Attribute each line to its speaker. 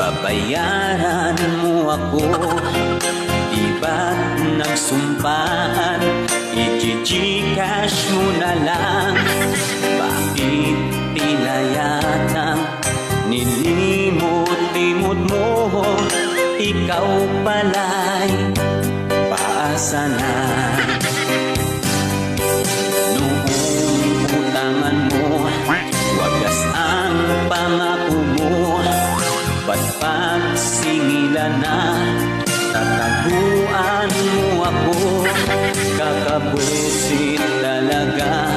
Speaker 1: babayaran mo ako. Di ba't nagsumpahan, i-gcash mo na lang? Bakit tila yatang nilimot-limot mo? Ikaw pala'y paasa na. Noong utangan mo, wagas ang pangako mo. Ba't pagsingilan na, tataguan mo ako? Kakabwisit talaga